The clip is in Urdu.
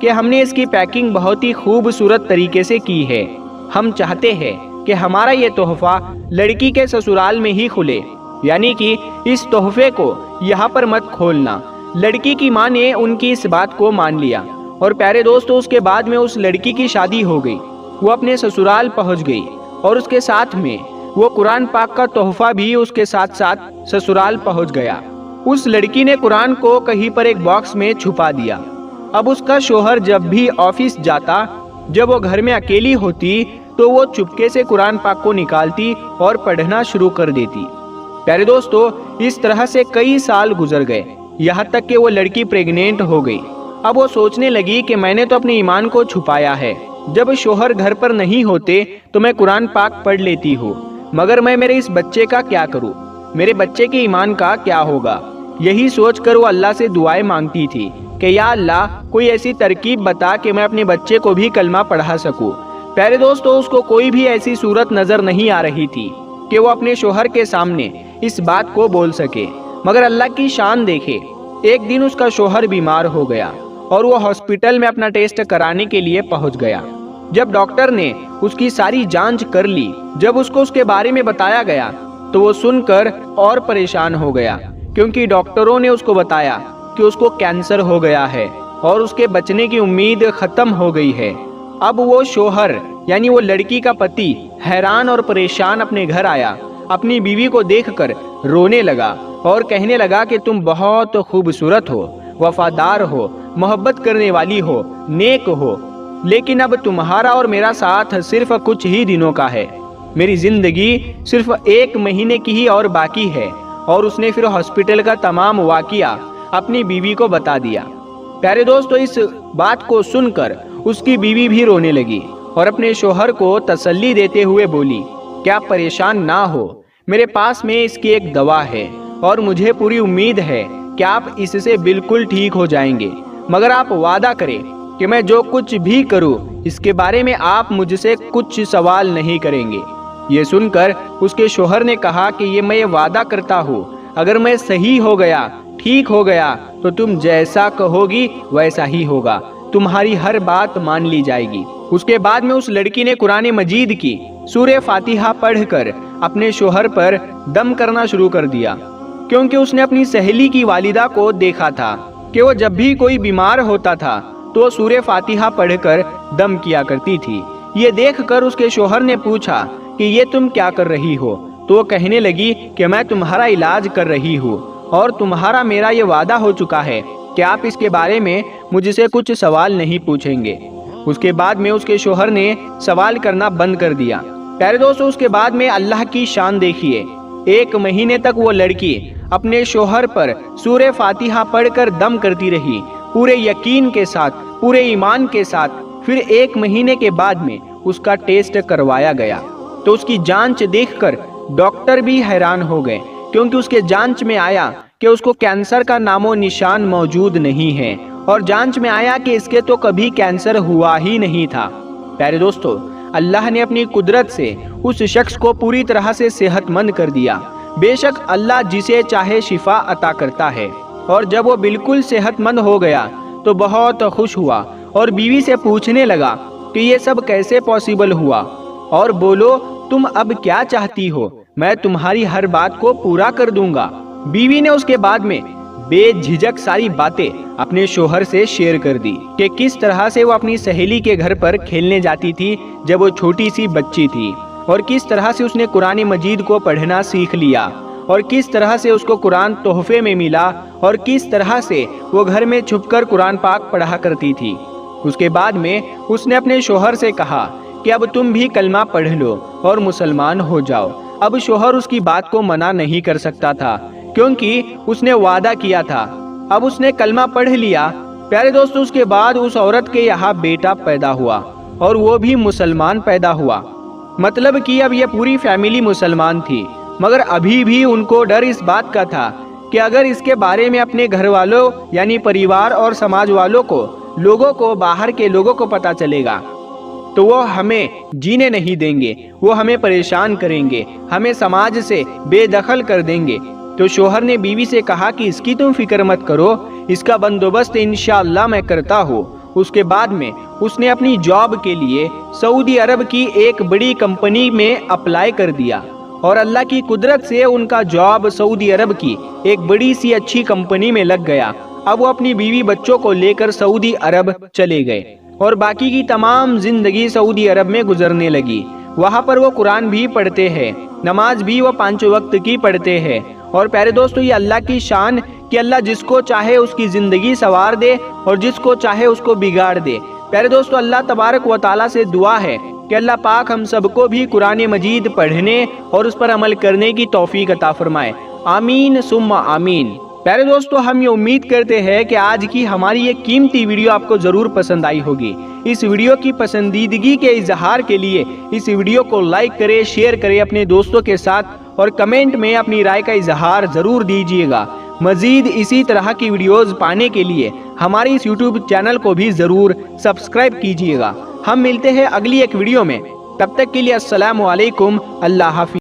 کہ ہم نے اس کی پیکنگ بہت ہی خوبصورت طریقے سے کی ہے۔ ہم چاہتے ہیں کہ ہمارا یہ تحفہ لڑکی کے سسرال میں ہی کھلے، یعنی کہ اس تحفے کو یہاں پر مت کھولنا۔ لڑکی کی ماں نے ان کی اس بات کو مان لیا، اور پیارے دوستو اس کے بعد میں اس لڑکی کی شادی ہو گئی، وہ اپنے سسرال پہنچ گئی، اور اس کے ساتھ میں وہ قرآن پاک کا تحفہ بھی اس کے ساتھ ساتھ سسرال پہنچ گیا۔ اس لڑکی نے قرآن کو کہیں پر ایک باکس میں چھپا دیا۔ اب اس کا شوہر جب بھی آفس جاتا، جب وہ گھر میں اکیلی ہوتی تو وہ چپکے سے قرآن پاک کو نکالتی اور پڑھنا شروع کر دیتی۔ پیارے دوستو اس طرح سے کئی سال گزر گئے، یہاں تک کہ وہ لڑکی پریگنینٹ ہو گئی۔ اب وہ سوچنے لگی کہ میں نے تو اپنے ایمان کو چھپایا ہے، جب شوہر گھر پر نہیں ہوتے تو میں قرآن پاک پڑھ لیتی ہوں، مگر میں میرے اس بچے کا کیا کروں، میرے بچے کے ایمان کا کیا ہوگا۔ یہی سوچ کر وہ اللہ سے دعائیں مانگتی تھی کہ یا اللہ کوئی ایسی ترکیب بتا کہ میں اپنے بچے کو بھی کلمہ پڑھا سکوں۔ پیارے دوستو اس کو کوئی بھی ایسی صورت نظر نہیں آ رہی تھی کہ وہ اپنے شوہر کے سامنے اس بات کو بول سکے، مگر اللہ کی شان دیکھے، ایک دن اس کا شوہر بیمار ہو گیا اور وہ ہاسپٹل میں اپنا ٹیسٹ کرانے کے لیے پہنچ گیا۔ جب ڈاکٹر نے اس کی ساری جانچ کر لی، جب اس کو اس کے بارے میں بتایا گیا تو وہ سن کر اور پریشان ہو گیا، کیونکہ ڈاکٹروں نے اس کو بتایا کہ اس کو کینسر ہو گیا ہے اور اس کے بچنے کی امید ختم ہو گئی ہے۔ اب وہ شوہر یعنی وہ لڑکی کا پتی حیران اور پریشان اپنے گھر آیا، اپنی بیوی کو دیکھ کر رونے لگا اور کہنے لگا کہ تم بہت خوبصورت ہو، وفادار ہو، محبت کرنے والی ہو، نیک ہو، لیکن اب تمہارا اور میرا ساتھ صرف کچھ ہی دنوں کا ہے، میری زندگی صرف 1 مہینے کی ہی اور باقی ہے۔ اور اس نے پھر ہاسپٹل کا تمام واقعہ اپنی بیوی کو بتا دیا۔ پیارے دوستو اس بات کو سن کر اس کی بیوی بھی رونے لگی اور اپنے شوہر کو تسلی دیتے ہوئے بولی کہ آپ پریشان نہ ہو، میرے پاس میں اس کی ایک دوا ہے اور مجھے پوری امید ہے کہ آپ اس سے بالکل ٹھیک ہو جائیں گے، مگر آپ وعدہ کریں کہ میں جو کچھ بھی کروں اس کے بارے میں آپ مجھ سے کچھ سوال نہیں کریں گے۔ یہ سن کر اس کے شوہر نے کہا کہ یہ وعدہ کرتا ہوں، اگر میں صحیح ہو گیا، ٹھیک ہو گیا تو تم جیسا کہو گی ویسا ہی ہوگا، تمہاری ہر بات مان لی جائے گی۔ اس کے بعد میں اس لڑکی نے قرآن مجید کی سورہ فاتحہ پڑھ کر اپنے شوہر پر دم کرنا شروع کر دیا، کیونکہ اس نے اپنی سہیلی کی والدہ کو دیکھا تھا کہ وہ جب بھی کوئی بیمار ہوتا تھا تو وہ سورہ فاتحہ پڑھ کر دم کیا کرتی تھی۔ یہ دیکھ کر اس کے شوہر نے پوچھا کہ یہ تم کیا کر رہی ہو؟ تو وہ کہنے لگی کہ میں تمہارا علاج کر رہی ہوں اور تمہارا میرا یہ وعدہ ہو چکا ہے کہ آپ اس کے بارے میں مجھ سے کچھ سوال نہیں پوچھیں گے۔ اس کے بعد میں اس کے شوہر نے سوال کرنا بند کر دیا۔ پیارے دوستو اس کے بعد میں اللہ کی شان دیکھیے، 1 مہینے تک وہ لڑکی اپنے شوہر پر سورہ فاتحہ پڑھ کر دم کرتی رہی، پورے یقین کے ساتھ، پورے ایمان کے ساتھ۔ پھر 1 مہینے کے بعد میں اس کا ٹیسٹ کروایا گیا تو اس کی جانچ دیکھ کر ڈاکٹر بھی حیران ہو گئے، کیونکہ اس کے جانچ میں آیا کہ اس کو کینسر کا نام و نشان موجود نہیں ہے، اور جانچ میں آیا کہ اس کے تو کبھی کینسر ہوا ہی نہیں تھا۔ پیارے دوستو اللہ نے اپنی قدرت سے اس شخص کو پوری طرح سے صحت مند کر دیا۔ بے شک اللہ جسے چاہے شفا عطا کرتا ہے، اور جب وہ بالکل صحت مند ہو گیا تو بہت خوش ہوا اور بیوی سے پوچھنے لگا کہ یہ سب کیسے پاسبل ہوا، اور بولو تم اب کیا چاہتی ہو، میں تمہاری ہر بات کو پورا کر دوں گا۔ بیوی نے اس کے بعد میں بے جھجک ساری باتیں اپنے شوہر سے شیئر کر دی کہ کس طرح سے وہ اپنی سہیلی کے گھر پر کھیلنے جاتی تھی جب وہ چھوٹی سی بچی تھی، اور کس طرح سے اس نے قرآن مجید کو پڑھنا سیکھ لیا، اور کس طرح سے اس کو قرآن تحفے میں ملا، اور کس طرح سے وہ گھر میں چھپ کر قرآن پاک پڑھا کرتی تھی۔ اس کے بعد میں اس نے اپنے شوہر سے کہا کہ اب تم بھی کلمہ پڑھ لو اور مسلمان ہو جاؤ۔ اب شوہر اس کی بات کو منع نہیں کر سکتا تھا، کیونکہ اس نے وعدہ کیا تھا۔ اب اس نے کلمہ پڑھ لیا۔ پیارے دوستو اس کے بعد اس عورت کے یہاں بیٹا پیدا ہوا، اور وہ بھی مسلمان پیدا ہوا۔ مطلب کہ اب یہ پوری فیملی مسلمان تھی، مگر ابھی بھی ان کو ڈر اس بات کا تھا کہ اگر اس کے بارے میں اپنے گھر والوں یعنی پریوار اور سماج والوں کو، لوگوں کو، باہر کے لوگوں کو پتہ چلے گا تو وہ ہمیں جینے نہیں دیں گے، وہ ہمیں پریشان کریں گے، ہمیں سماج سے بے دخل کر دیں گے۔ تو شوہر نے بیوی سے کہا کہ اس کی تم فکر مت کرو، اس کا بندوبست انشاءاللہ میں کرتا ہوں۔ اس کے بعد میں اس نے اپنی جاب کے لیے سعودی عرب کی ایک بڑی کمپنی میں اپلائی کر دیا، اور اللہ کی قدرت سے ان کا جاب سعودی عرب کی ایک بڑی سی اچھی کمپنی میں لگ گیا۔ اب وہ اپنی بیوی بچوں کو لے کر سعودی عرب چلے گئے اور باقی کی تمام زندگی سعودی عرب میں گزرنے لگی۔ وہاں پر وہ قرآن بھی پڑھتے ہیں، نماز بھی وہ 5 وقت کی پڑھتے ہیں۔ اور پیارے دوستو، یہ اللہ کی شان کہ اللہ جس کو چاہے اس کی زندگی سنوار دے اور جس کو چاہے اس کو بگاڑ دے۔ پیارے دوستو، اللہ تبارک و تعالیٰ سے دعا ہے کہ اللہ پاک ہم سب کو بھی قرآن مجید پڑھنے اور اس پر عمل کرنے کی توفیق عطا فرمائے، آمین ثم آمین۔ پیارے دوستو، ہم یہ امید کرتے ہیں کہ آج کی ہماری یہ قیمتی ویڈیو آپ کو ضرور پسند آئی ہوگی۔ اس ویڈیو کی پسندیدگی کے اظہار کے لیے اس ویڈیو کو لائک کرے، شیئر کرے اپنے دوستوں کے ساتھ، اور کمنٹ میں اپنی رائے کا اظہار ضرور دیجیے گا۔ مزید اسی طرح کی ویڈیوز پانے کے لیے ہماری اس یوٹیوب چینل کو بھی ضرور سبسکرائب کیجیے گا۔ ہم ملتے ہیں اگلی ایک ویڈیو میں، تب تک کے لیے السلام علیکم، اللہ حافظ۔